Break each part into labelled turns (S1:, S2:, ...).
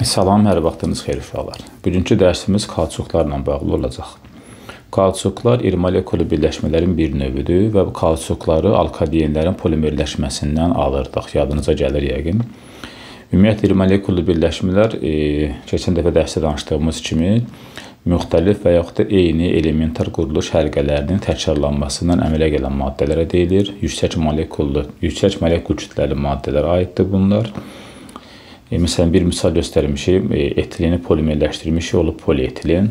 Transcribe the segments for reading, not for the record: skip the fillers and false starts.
S1: Salam, hər vaxtınız xeyir uşaqlar. Bugünkü dərsimiz kauçuklarla bağlı olacaq. Kauçuklar iri molekulu birləşmələrin bir növüdür və bu kauçukları alkadenlərin polimerləşməsindən alırdıq. Yadınıza gəlir yəqin. Ümumiyyətlə, iri molekulu birləşmələr keçən dəfə dərsdə danışdığımız kimi müxtəlif və yaxud da eyni elementar quruluş həlqələrinin təkrarlanmasından əmələ gələn maddələrə deyilir. Yüksək molekul kütləli maddələrə aiddir bunlar. Məsələn, bir misal göstərmişim, etileni polimerləşdirmiş olub polietilin.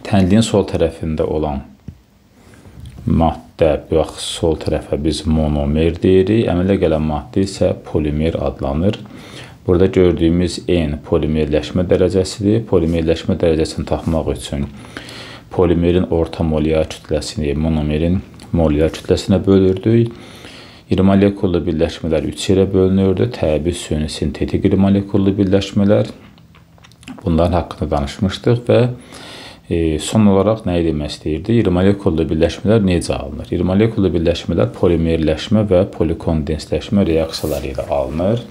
S1: Tənliyin sol tərəfində olan maddə, bax, sol tərəfə biz monomer deyirik. Əmələ gələn maddə isə polimer adlanır. Burada gördüyümüz N polimerləşmə dərəcəsidir. Polimerləşmə dərəcəsini tapmaq üçün polimerin orta molyar kütləsini monomerin molyar kütləsinə bölürdük. İri molekullu birləşmələr 3 yerə bölünürdü. Təbii, süni, sintetik iri molekullu birləşmələr. Bunların haqqında danışmışdıq və son olaraq nəyi demək istəyirdi? İri molekullu birləşmələr necə alınır? İri molekullu birləşmələr polimerləşmə və polikondensləşmə reaksiyaları ilə alınır.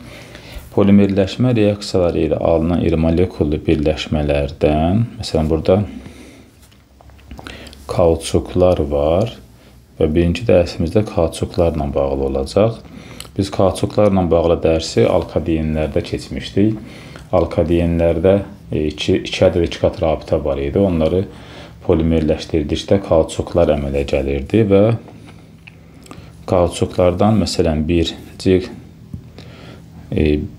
S1: Polimerləşmə reaksiyaları ilə alınan iri molekullu birləşmələrdən, məsələn, burada kauçuklar var. Və birinci dərsimizdə kauçuklarla bağlı olacaq. Biz kauçuklarla bağlı dərsi alkadenlərdə keçmişdik. Alkadenlərdə iki ədəd iki qat rabitə var idi. Onları polimerləşdirdikdə kauçuklar əmələ gəlirdi və kauçuklardan məsələn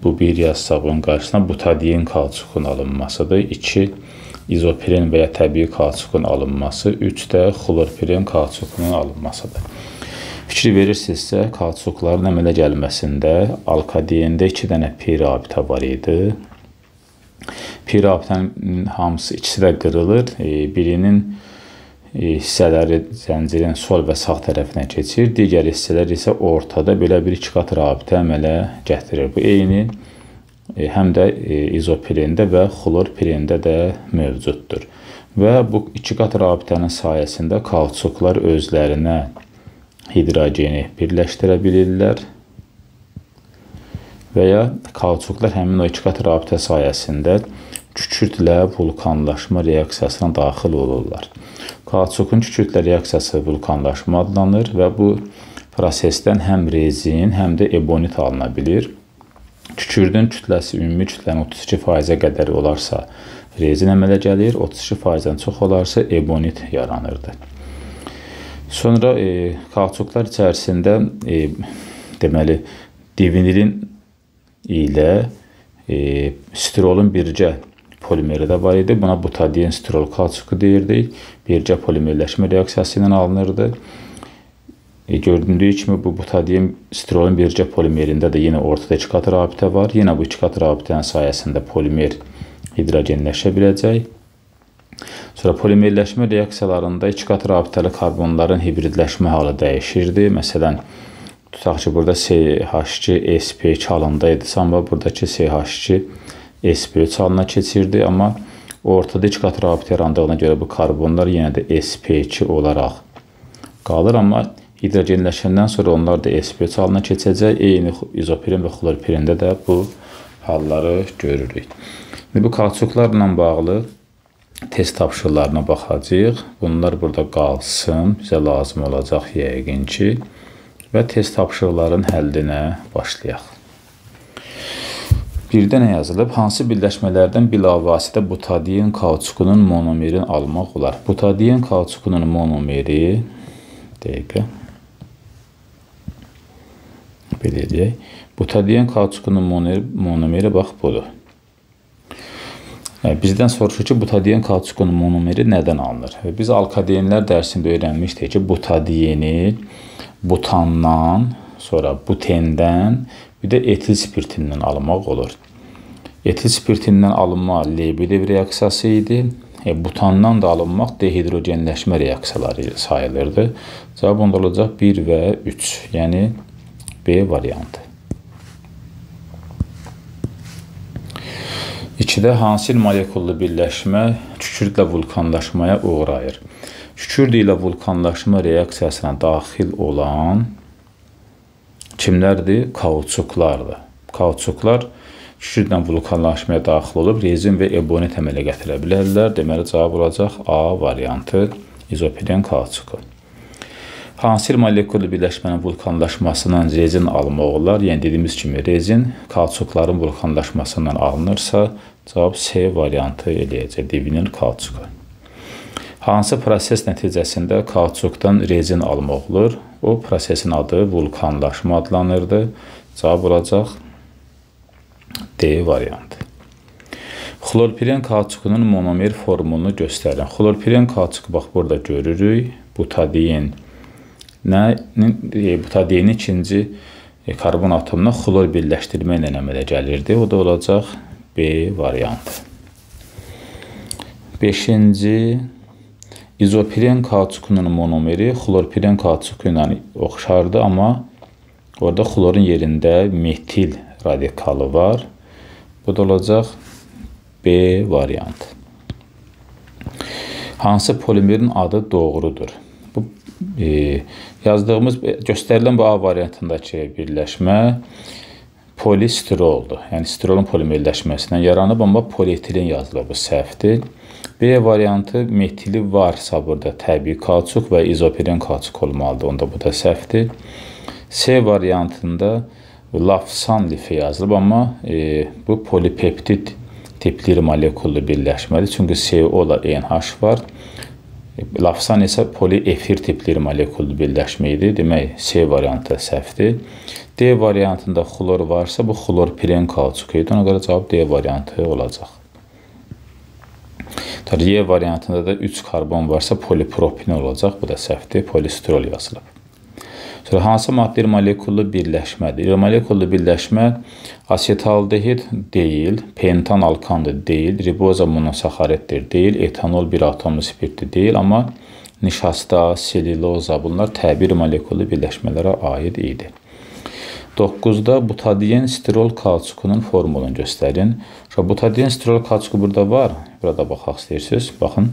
S1: bu bir yazsaq bunun qarşısına butadiyen kauçukun alınmasıdır. 2 izopiren və ya təbii kauçukun alınması, 3 də xlorpiren kauçukunun alınmasıdır. Fikri verirsinizsə, kauçukların əmələ gəlməsində alkadeyndə 2 dənə pi rabitə var idi. Pi rabitənin hamısı, ikisi də qırılır. Birinin hissələri zəncirin sol və sağ tərəfinə keçir. Digər hissələr isə ortada belə bir iki qat rabitə əmələ gətirir. Bu eyni həm də izopirində və xlorpirində də mövcuddur. Və bu iki qat rabitənin sayəsində kauçuklar özlərinə hidrogeni birləşdirə bilirlər və ya kauçuklar həmin o iki qat rabitə sayəsində kükürdlə vulkanlaşma reaksiyasına daxil olurlar. Kauçukun kükürdlə reaksiyası vulkanlaşma adlanır və bu prosesdən həm rezin, həm də ebonit alına bilir. Kükürdün kütləsi ümumi kütlənin 32%-ə qədər olarsa rezin əmələ gəlir, 32%-dən çox olarsa ebonit yaranırdı. Sonra kauçuklar içərisində deməli divinilin ilə stirolun birgə polimeri də var idi. Buna butadiyen stirol kauçuku deyirdik. Birgə polimerləşmə reaksiyası ilə alınırdı. Gördüyü kimi bu butadiyen stirolun birgə polimerində də yenə ortada iki qat rabitə var. Yenə bu iki qat rabitənin sayəsində polimer hidrogenləşə biləcək. Sonra polimerləşmə reaksiyalarında iki qat rabitəli karbonların hibridləşmə halı dəyişirdi. Məsələn, tutaq ki, burada CH2 sp2 halında idi, amma buradakı CH2 sp3 halına keçirdi. Amma ortada iki qat rabitə yarandığına görə bu karbonlar yenə də sp2 olaraq qalır. Amma hidrogenləşəndən sonra onlar da sp3 halına keçəcək. Eyni izopiren və xlorpirində də bu halları görürük. Bu kauçuklarla bağlı test tapşırıqlarına baxacağıq. Bunlar burada qalsın, bizə lazım olacaq yəqin ki. Və test tapşırıqların həllinə başlayaq. Birdə nə yazılıb? Hansı birləşmələrdən bilavasitə butadiyen kauçukunun monomerini almaq olar? Butadiyen kauçukunun monomeri belə deyək. Butadiyen kauçukunun monomeri bax budur. Bizdən soruşur ki, butadiyen kauçukunun monomeri nədən alınır? Biz alkadenlər dərsində öyrənmişdik ki, butadiyeni butandan, sonra butendən, bir də etil spirtindən alınmaq olur. Etil spirtindən alınma Lebedev reaksiyası idi. Butandan da alınmaq dehidrogenləşmə reaksiyaları sayılırdı. Cavab onda olacaq 1 və 3, yəni B variantı. 2-də hansı molekullu birləşmə kükürdlə vulkanlaşmaya uğrayır? Kükürd ilə vulkanlaşma reaksiyasına daxil olan kimlərdir? Kauçuklardır. Kauçuklar kükürdlə vulkanlaşmaya daxil olub rezin və ebonit əmələ gətirə bilərlər. Deməli, cavab olacaq A variantı, izopiren kauçuku. Hansı moleküllü birləşmənin vulkanlaşmasından rezin almaq olar? Yəni, dediyimiz kimi, rezin kauçukların vulkanlaşmasından alınırsa, cavab C variantı eləyəcək, divinil kauçuku. Hansı proses nəticəsində kauçukdan rezin almaq olur? O prosesin adı vulkanlaşma adlanırdı. Cavab olacaq D variantı. Xlorpiren kauçukunun monomer formunu göstərin. Xlorpiren kauçuku, bax, burada görürük. Butadiyenin ikinci karbon atomuna xlor birləşdirmə ilə əmələ gəlirdi. O da olacaq B variantı. 5-ci, izopiren kauçukunun monomeri xlorpiren kauçuku ilə oxşardı, amma orada xlorun yerində metil radikalı var. Bu da olacaq B variantı. Hansı polimerin adı doğrudur? Bu yazdığımız, göstərilən bu A variantındakı birləşmə polistiroldur. Yəni, stirolun polimerləşməsindən yaranıb, amma polietilen yazılır, bu səhvdir. B variantı metili varsa burada təbii kauçuk və izopiren kauçuk olmalıdır. Onda bu da səhvdir. C variantında lafsan lifi yazılıb, amma bu polipeptid tipli moleküllü birləşmədir. Çünki CO-la NH var. Lafsan isə poliefir tipli moleküllü birləşmə idi. Demək, C variantı səhvdir. D variantında xlor varsa, bu xlorpiren kauçuk idi. Ona görə cavab D variantı olacaq. Y variantında da 3 karbon varsa polipropin olacaq. Bu da səhvdir. Polistirol yazılıb. Sonra, hansı maddə moleküllü birləşmədir? Moleküllü birləşmə asetaldehid deyil, pentan alkandır deyil, riboza monosaxariddir deyil, etanol bir atomlu spirtdir deyil, amma nişasta, selüloza bunlar təbii moleküllü birləşmələrə aid idi. 9-da butadiyen stirol kauçukunun formulunu göstərin. Butadiyen stirol kauçuku burada var. Burada baxaq istəyirsiniz. Baxın.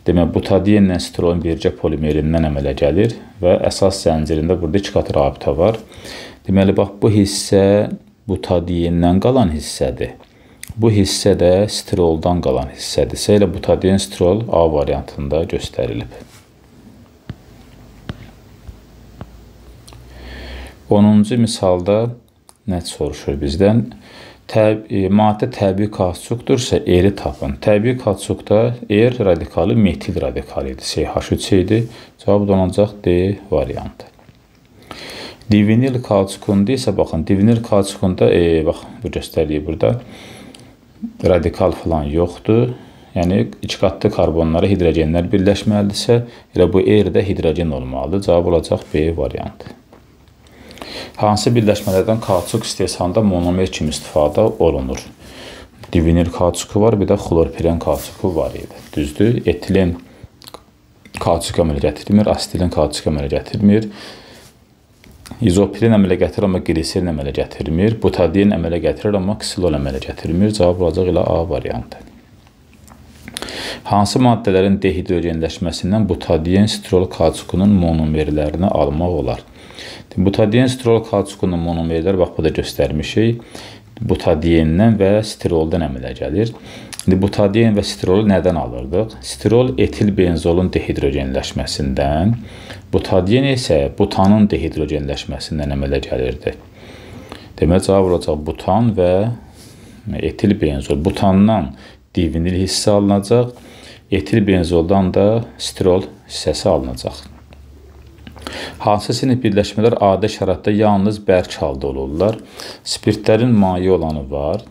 S1: Demək, butadiyenlə stirolun bircə polimerindən əmələ gəlir və əsas zəncirində burada 2 qat rabitə var. Deməli, bax, bu hissə butadiyendən qalan hissədir. Bu hissə də stiroldan qalan hissədirsə, elə butadiyen stirol A variantında göstərilib. 10-cu misalda nə soruşur bizdən? Maddə təbii kauçukdursa, eri tapın. Təbii kauçukda er radikalı metil radikalı idi. CH3 idi. Cavab olacaq D variantı. Divinil kauçukunda isə, baxın, divinil kauçukunda, bax, bu göstərilir burada. Radikal falan yoxdur. Yəni, 2 qatlı karbonlara hidrogenlər birləşməlidirsə, elə bu er də hidrogen olmalıdır. Cavab olacaq B variantı. Hansı birləşmələrdən kauçuk istehsalında monomer kimi istifadə olunur? Divinil kauçuku var, bir də xlorpiren kauçuku var idi. Düzdür? Etilen kauçuk əmələ gətirmir, asetilin kauçuk əmələ gətirmir. İzopiren əmələ gətirir, amma gliserin əmələ gətirmir. Butadiyen əmələ gətirir, amma ksilol əmələ gətirmir. Cavab olacaq ilə A variantı. Hansı maddələrin dehidrogenləşməsindən butadiyen stirol kauçukunun monomerlərini almaq olar? Butadiyen stirol kauçukunun monomerləri, bax, bu da göstərmişik. Butadiyendən və stiroldan əmələ gəlir. Butadiyen və stirolu nədən alırdıq? Stirol etil benzolun dehidrogenləşməsindən, butadiyen isə butanın dehidrogenləşməsindən əmələ gəlirdi. Demək, cavab olacaq butan və etil benzol. Butandan divinil hissə alınacaq, etil benzoldan da stirol hissəsi alınacaq. Hansı sinif birləşmələr adi şəraitdə yalnız bərk halda olurlar? Spirtlərin maye olanı var,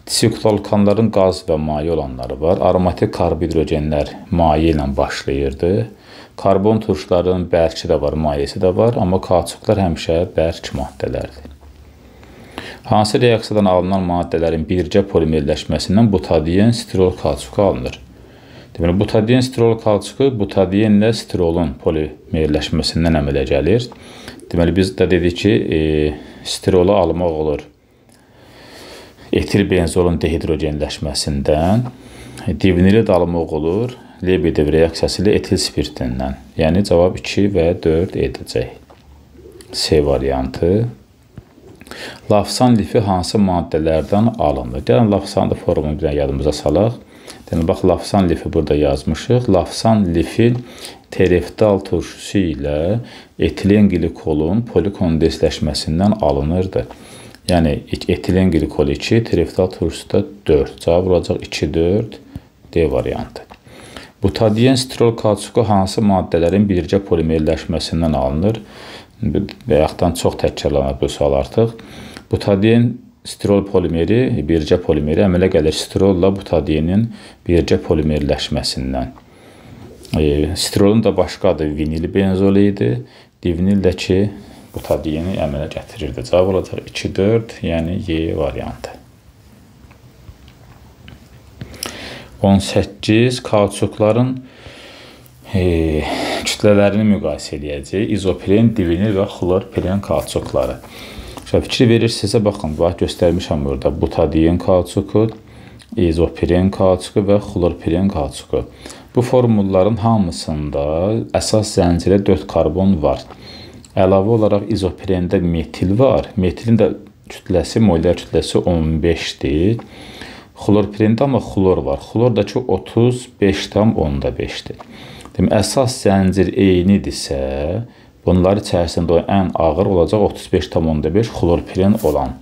S1: disikloalkanların qaz və maye olanları var, aromatik karbhidrogenlər maye ilə başlayırdı, karbon turşların bərki də var, mayesi də var, amma kauçuklar həmişə bərk maddələrdir. Hansı reaksiyadan alınan maddələrin bircə polimerləşməsindən butadiyen stirol kauçuku alınır? Deməli, butadiyen stirol kauçuku butadiyenlə stirolun polimerləşməsindən əmələ gəlir. Deməli, biz də dedik ki, stirolu almaq olur etil benzolun dehidrogenləşməsindən, divinili də almaq olur Lebedev reaksiyası ilə etil spirtindən. Yəni, cavab 2 və 4 edəcək. C variantı. Lafsan lifi hansı maddələrdən alınır? Gəlin, Lafsanın da formunu bir yadımıza salaq. Demək, bax, Lafsan lifi burada yazmışıq. Lafsan lifi tereftal turşusu ilə etilen glikolun polikondensləşməsindən alınırdı. Yəni, etilen glikol 2, tereftal turşusu da 4. Cavab olacaq 2-4 D variantı. Butadiyen stirol kauçuku hansı maddələrin birgə polimerləşməsindən alınır? Və yaxdan çox təkrarlanır bu sual artıq. Butadiyen stirol polimeri, birgə polimeri əmələ gəlir stirolla butadiyenin birgə polimerləşməsindən. Stirolun da başqa adı vinil benzolu idi. Divinil də ki, butadiyeni əmələ gətirirdi. Cavab olacaq 2-4, yəni Y variantı. 18. Kauçukların kütlələrini müqayisə edəcək. İzopiren, divinil və xlorpiren kauçukları. Fikir verirsinizsə, baxın, göstərmişəm burada. Butadiyen kauçuku, izopiren kauçuku və xlorpiren kauçuku. Bu formulların hamısında əsas zəncirə 4 karbon var. Əlavə olaraq izoprində metil var. Metilin də kütləsi, molyar kütləsi 15-dir. Xlorpirində amma xlor var. Xlor da ki 35,5-dir. Demək, əsas zəncir eynidirsə, bunlar içərisində ən ağır olacaq 35,5 xlorpirin olan.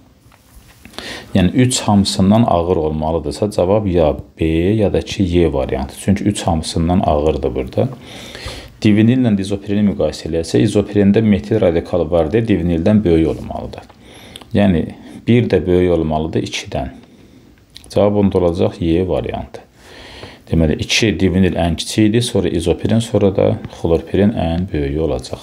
S1: Yəni 3 hamısından ağır olmalıdırsa, cavab ya B ya da ki Y variantı. Çünki 3 hamısından ağırdır burada. Divinillə izopreni müqayisə edilsə, izoprində metil radikalı var deyə divinildən böyük olmalıdır. Yəni 1 də böyük olmalıdır 2-dən. Cavab onda olacaq Y variantı. Deməli, 2 divinil ən kiçikdir, sonra izopren, sonra da xlorpirin ən böyüyü olacaq.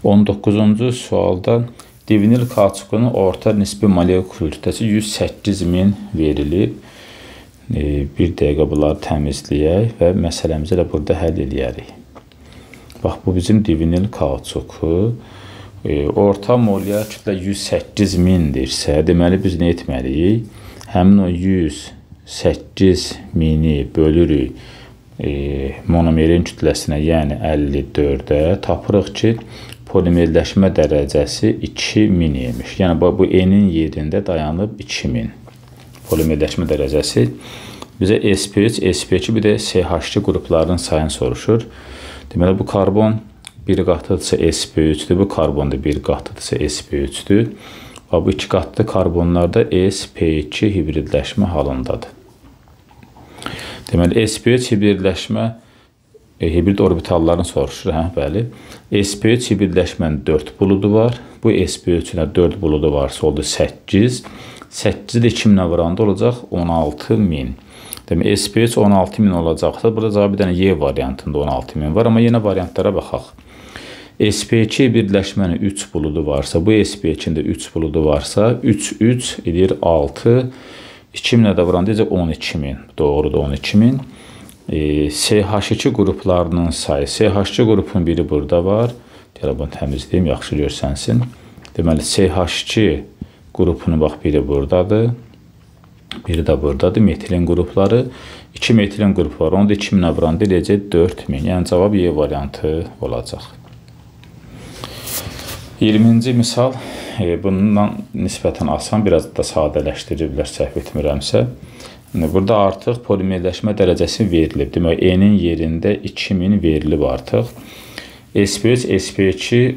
S1: 19-cu sualda divinil kauçukunun orta nisbi molekul kütləsi 108.000 verilib. Bir dəqiqə bunları təmizləyək və məsələmizi də burada həll edərik. Bax, bu bizim divinil kauçuku. Orta molyar kütlə 108.000-dirsə, deməli biz nə etməliyik? Həmin o 108.000-i bölürük monomerin kütləsinə, yəni 54-ə. Tapırıq ki, polimerləşmə dərəcəsi 2000 imiş. Yəni, bu N-in yerində dayanıb 2000. Polimerləşmə dərəcəsi bizə SP3, SP2, bir də CH2 qruplarının sayını soruşur. Deməli, bu karbon bir qatıdırsa SP3-dür, bu karbon da bir qatıdırsa SP3-dür. Bu iki qatlı karbonlarda SP2 hibridləşmə halındadır. Deməli, SP3 hibridləşmə hibrid orbitallarını soruşur. Bəli. SP3 hibridləşmənin 4 buludu var. Bu SP3-ünə 4 buludu varsa oldu 8. 8-i də 2000-ə vuranda olacaq 16.000. Demək, SP3 16.000 olacaqsa, burada cavab bir dənə Y variantında 16.000 var. Amma yenə variantlara baxaq. SP2 hibridləşmənin 3 buludu varsa, bu SP2-nin də 3 buludu varsa, 3 edir 6. 2000-ə də vuranda 12.000. Doğrudur, 12.000. CH2 qruplarının sayı. CH2 qrupunun biri burada var. Gələ bunu təmizləyim, yaxşı görsənsin. Deməli, CH2 qrupunun bax, biri buradadır. Biri də buradadır. Metilin qrupları. 2 metilin qrupu var. Onu da 2000-ə vuranda eləyəcək 4000. Yəni, cavab Y variantı olacaq. 20-ci misal. Bundan nisbətən asan, biraz da sadələşdiriblər, səhv etmirəmsə. Burada artıq polimerləşmə dərəcəsi verilib. Demək, E-nin yerində 2000 verilib artıq. SP3, SP2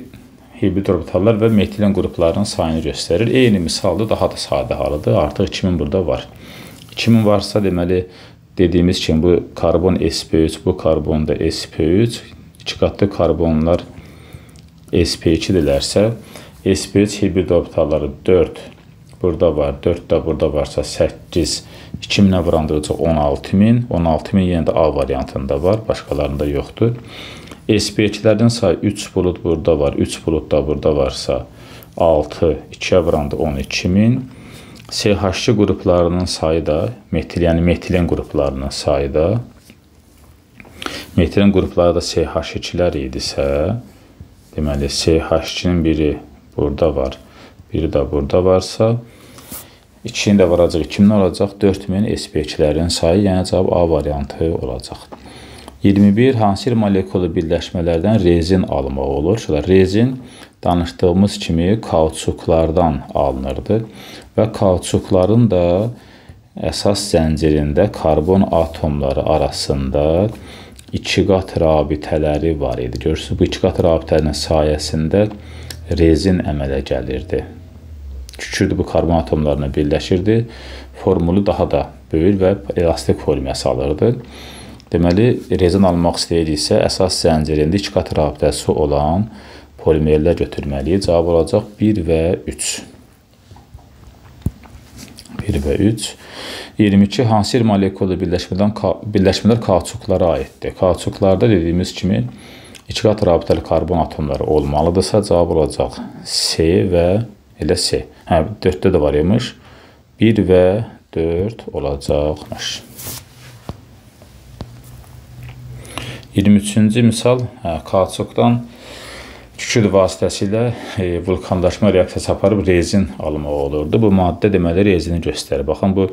S1: hibrid orbitallar və metilin qruplarının sayını göstərir. Eyni misalda daha da sadə halıdır. Artıq 2000 burada var. 2000 varsa, deməli, dediyimiz kimi bu karbon SP3, bu karbon da SP3. İki qatlı karbonlar SP2-dirlərsə, SP3 hibrid orbitalları 4 burada var, 4 də burada varsa 8, 2000-ə vurandıracaq 16.000. 16.000 yenə də A variantında var, başqalarında yoxdur. SP2-lərdən sayı 3 bulud burada var, 3 bulud da burada varsa 6, 2-yə vuranda 12.000. CH2 qruplarının sayı da, yəni metilin qruplarının sayı da, metilin qrupları da CH2-lər idisə, deməli, CH2-nin biri burada var, biri də burada varsa, 2-ni də varacaq, 2000 olacaq, 4000 SP2-lərin sayı, yəni cavab A variantı olacaq. 21. Hansı molekulu birləşmələrdən rezin almaq olur? Rezin danışdığımız kimi kauçuklardan alınırdı və kauçukların da əsas zəncirində karbon atomları arasında 2 qat rabitələri var idi. Görürsünüz, bu 2 qat rabitələrinin sayəsində rezin əmələ gəlirdi. Kükürdü bu karbon atomlarına birləşirdi, formulu daha da böyük və elastik formaya salırdı. Deməli, rezin almaq istəyiriksə, əsas zəncirində 2 qat rabitəsi olan polimerlər götürməliyik. Cavab olacaq 1 və 3. 1 və 3. 22. Hansı bir molekulu birləşmələr kauçuklara aiddir? Kauçuklarda dediyimiz kimi 2 qat rabitəli karbon atomları olmalıdırsa, cavab olacaq C və elə C. 4-də də var imiş. 1 və 4 olacaqmış. 23-cü misal, kauçukdan kükürt vasitəsilə vulkanlaşma reaksiyası aparıb rezin almaq olurdu. Bu maddə deməli rezini göstərir. Baxın, bu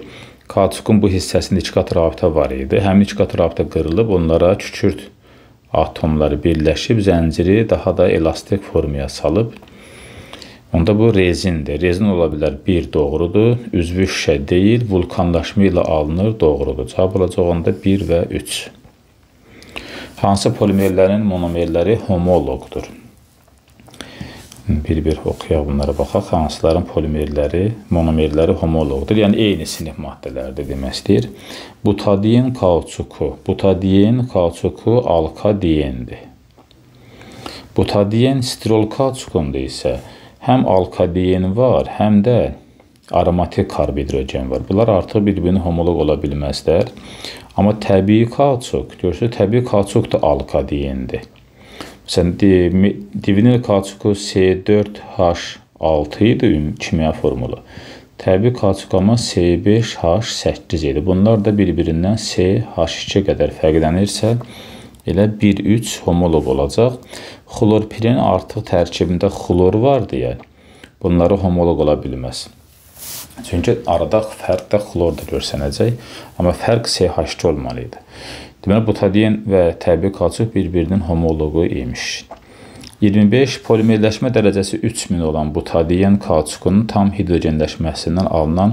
S1: kauçukun bu hissəsində 2 qat rabitə var idi. Həmin 2 qat rabitə qırılıb, onlara kükürt atomları birləşib, zənciri daha da elastik formaya salıb. Onda bu rezindir. Rezin ola bilər 1 doğrudur, üzvü şüşə deyil, vulkanlaşma ilə alınır, doğrudur. Cavab olacaq onda 1 və 3. Hansı polimerlərin monomerləri homoloqdur? Bir-bir oxuyaq bunlara baxaq. Hansıların polimerləri, monomerləri homoloqdur. Yəni, eyni sinif maddələrdir demək istəyir. Butadiyen kauçuku. Butadiyen kauçuku alkadiyendir. Butadiyen stirol kauçukunda isə həm alkadiyen var, həm də aromatik karbhidrogen var. Bunlar artıq bir-birini homoloq ola bilməzlər. Amma təbii kauçuk, görürsünüz, təbii kauçuk da alkadiyendir. Məsələn, divinil kauçuku C4H6 idi kimya formulu. Təbii kauçuk amma C5H8 idi. Bunlar da bir-birindən CH2 qədər fərqlənirsə, elə 1-3 homoloq olacaq. Xlorpirin artıq tərkibində xlor var deyə bunları homoloq ola bilməz. Çünki arada fərq də xlor da görsənəcək, amma fərq CH2 olmalıydı. Deməli, butadiyen və təbii kauçuk bir-birinin homoloqu imiş. 25. Polimerləşmə dərəcəsi 3000 olan butadiyen kauçukunun tam hidrogenləşməsindən alınan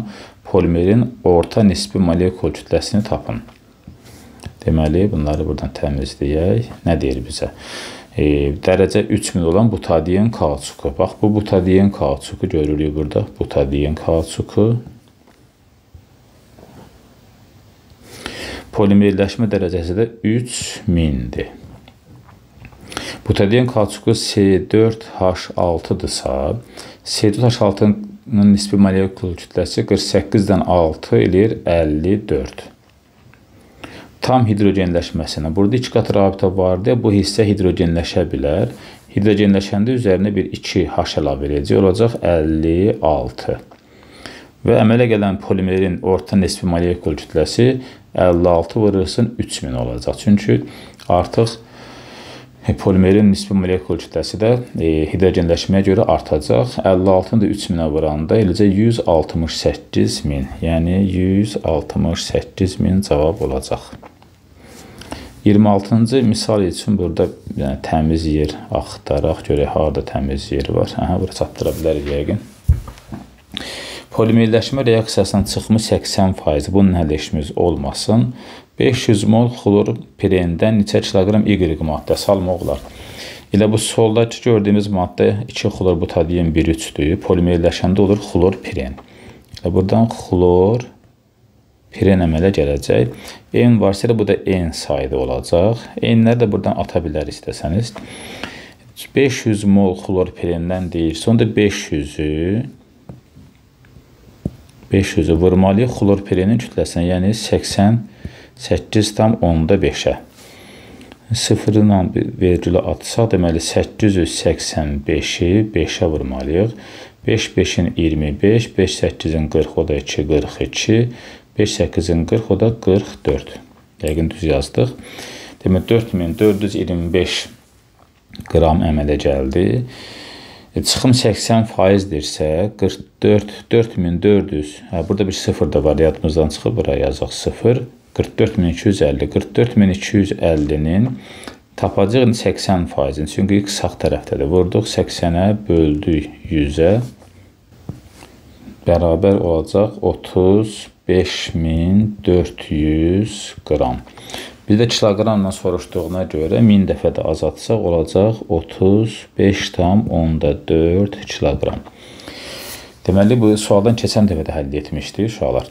S1: polimerin orta nisbi molekul kütləsini tapın. Deməli, bunları buradan təmizləyək. Nə deyir bizə? Dərəcə 3000 olan butadiyen kauçuku. Bax, bu butadiyen kauçuku görürük burada. Butadiyen kauçuku. Polimerləşmə dərəcəsi də 3000-dir. Butadiyen kauçuku C4H6-dırsa, C4H6-nın nisbi molekul kütləsi 48-dən 6 eləyir 54. Tam hidrogenləşməsinə. Burada 2 qat rabitə var deyə bu hissə hidrogenləşə bilər. Hidrogenləşəndə üzərinə bir 2H əlavə edəcək, olacaq 56. Və əmələ gələn polimerin orta nisbi molekul kütləsi 56 vurursun 3000 olacaq. Çünki artıq polimerin nisbi molekul kütləsi də hidrogenləşməyə görə artacaq. 56-nı da 3000-ə vuranda eləcə 168.000, yəni 168.000 cavab olacaq. 26-cı misal üçün burada təmiz yer axtaraq görək, harada təmiz yer var. Bura çatdıra bilərik yəqin. Polimerləşmə reaksiyasının çıxımı 80%, bunun hələ işimiz olmasın. 500 mol xlorpirindən neçə kiloqram Y maddəsi almaq olar. Elə bu soldakı gördüyümüz maddə 2 xlorbutadiyen 1,3-dür. Polimerləşəndə olur xlorpirin. Elə buradan xlorpirin əmələ gələcək. N varsa bu da N sayda olacaq. N'ləri də buradan ata bilər istəsəniz. 500 mol xlorpirindən deyir. Sonra 500'ü vurmalıyıq xlorpirinin kütləsinə, yəni 88,5-ə. 0 ilə vergülü atsaq, deməli 885-i 5-ə vurmalıyıq. 5 5-in 25, 5 8-in 40, o da 2, 42, 5 8-in 40, o da 44. Yəqin düz yazdıq. Demək 4425 qram əmələ gəldi. Çıxım 80%dirsə 44.400, burada bir 0 da var, yadımızdan çıxıb, buraya yazaq 0. 44.250, 44.250-nin tapacaq 80%. Çünki x sağ tərəfdədir. Vurduq 80-ə, böldük 100-ə. Bərabər olacaq 35.400 qram. Bir də kiloqramla soruşduğuna görə 1000 dəfə də azatsaq olacaq 35,4 kiloqram. Deməli, bu sualdan keçən dəfə də həll etmişdik uşaqlar.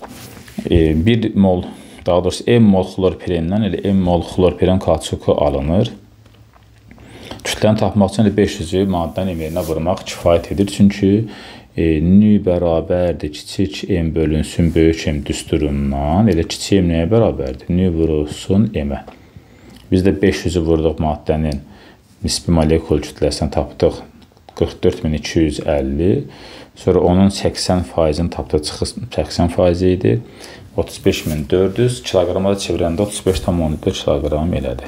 S1: 1 mol, daha doğrusu M mol xlorpirindən elə M mol xlorpirin kauçuku alınır. Kütləni tapmaq üçün 500-ü maddənin emerinə vurmaq kifayət edir. Çünki nü bərabərdir kiçik M bölünsün böyük M düsturundan. Elə kiçik M nəyə bərabərdir? Nü vurulsun M-ə. Biz də 500-ü vurduq maddənin nisbi molekul kütləsini tapdıq 44.250. Sonra onun 80%-ni tapdıq, 80% idi. 35.400 kiloqrama da çevirəndə 35,4 kiloqram elədi.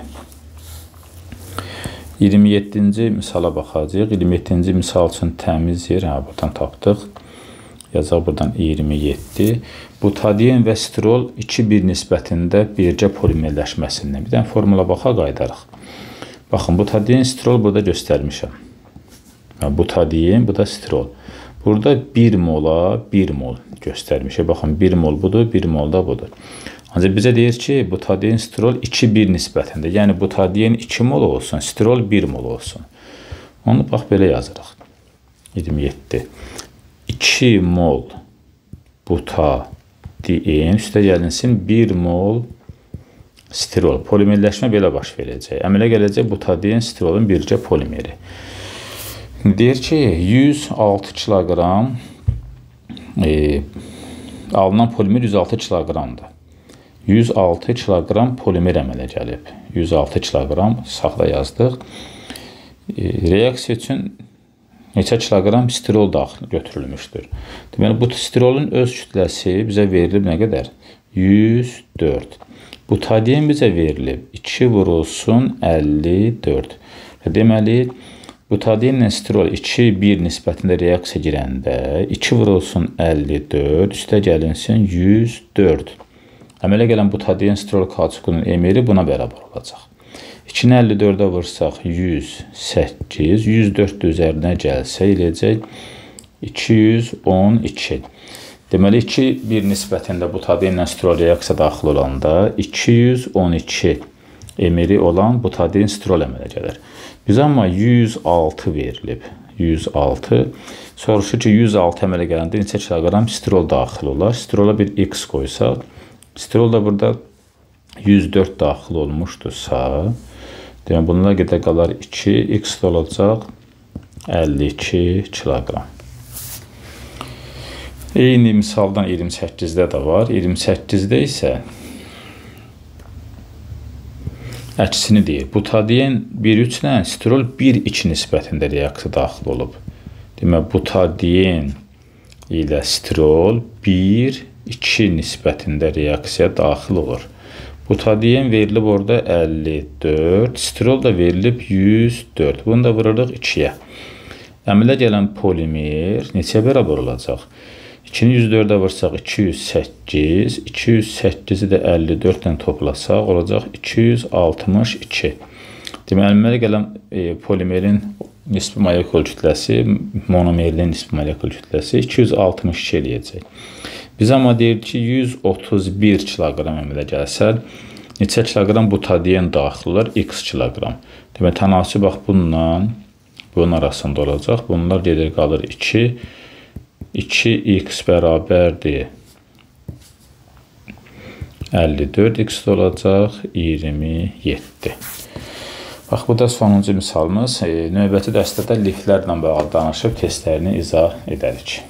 S1: 27-ci misala baxacaq. 27-ci misal üçün təmiz yer. Buradan tapdıq. Yazaq buradan 27. Butadiyen və stirol 2-1 nisbətində birgə polimerləşməsindən. Bir dənə formula baxa qaydarıq. Baxın, butadiyen, stirol burada göstərmişəm. Butadiyen, bu da stirol. Burada 1 mola 1 mol göstərmişəm. Baxın, 1 mol budur, 1 mol da budur. Ancaq bizə deyir ki, butadiyen, stirol 2-1 nisbətində. Yəni, butadiyen 2 mol olsun, stirol 1 mol olsun. Onu bax, belə yazırıq. 27. 2 mol butadiyen üstə gəlinsin 1 mol stirol. Polimerləşmə belə baş verəcək. Əmələ gələcək butadiyen, stirolun bircə polimeri. Deyir ki, 106 kiloqram alınan polimer 106 kiloqramdır. 106 kiloqram polimer əmələ gəlib. 106 kiloqram sağda yazdıq. Reaksiya üçün neçə kiloqram stirol daxil götürülmüşdür. Deməli, bu stirolun öz kütləsi bizə verilib nə qədər? 104. Butadiyen bizə verilib 2 vurulsun 54. Deməli, butadiyenlə stirol 2-1 nisbətində reaksiya girəndə 2 vurulsun 54, üstə gəlinsin 104. Əmələ gələn butadiyen, stirol kauçukunun emeri buna bərabər olacaq. 2-ni 54-ə vursaq 108, 104 üzərinə gəlsə eləyəcək 212. Deməli, 2-1 nisbətində butadiyenlə stirol reaksiya daxil olanda 212 emeri olan butadiyen, stirol əmələ gəlir. Biz amma 106 verilib. 106. Soruşur ki, 106 əmələ gələndə neçə kiloqram stirol daxil olar? Stirola bir x qoysaq, stirol da burada 104 daxil olmuşdursa, demək, bununla qədər qalar 2, x da olacaq 52 kiloqram. Eyni misaldan 28-də də var. 28-də isə əksini deyir. Butadiyen 1,3 ilə stirol 1,2 nisbətində reaksiya daxil olub. Demək, butadiyen ilə stirol 1,2 nisbətində reaksiya daxil olur. Butadiyen verilib orada 54, stirol da verilib 104. Bunu da vururuq 2-yə. Əmələ gələn polimer neçəyə bərabər olacaq? 2-ni 104-ə vursaq 208, 208-i də 54-dən toplasaq olacaq 262. Deməli, əmələ gələn polimerin nisbi molekul kütləsi, monomerin nisbi molekul kütləsi 262 eləyəcək. Biz amma deyir ki, 131 kiloqram əmələ gəlsə, neçə kiloqram butadiyen daxil olar? X kiloqram. Demək, tənasib bax, bunun arasında olacaq. Bunlar gedir, qalır 2. 2x bərabərdir 54, x də olacaq 27. Bax, bu da sonuncu misalımız. Növbəti dərsdə liflərlə bağlı danışıb testlərini izah edərik.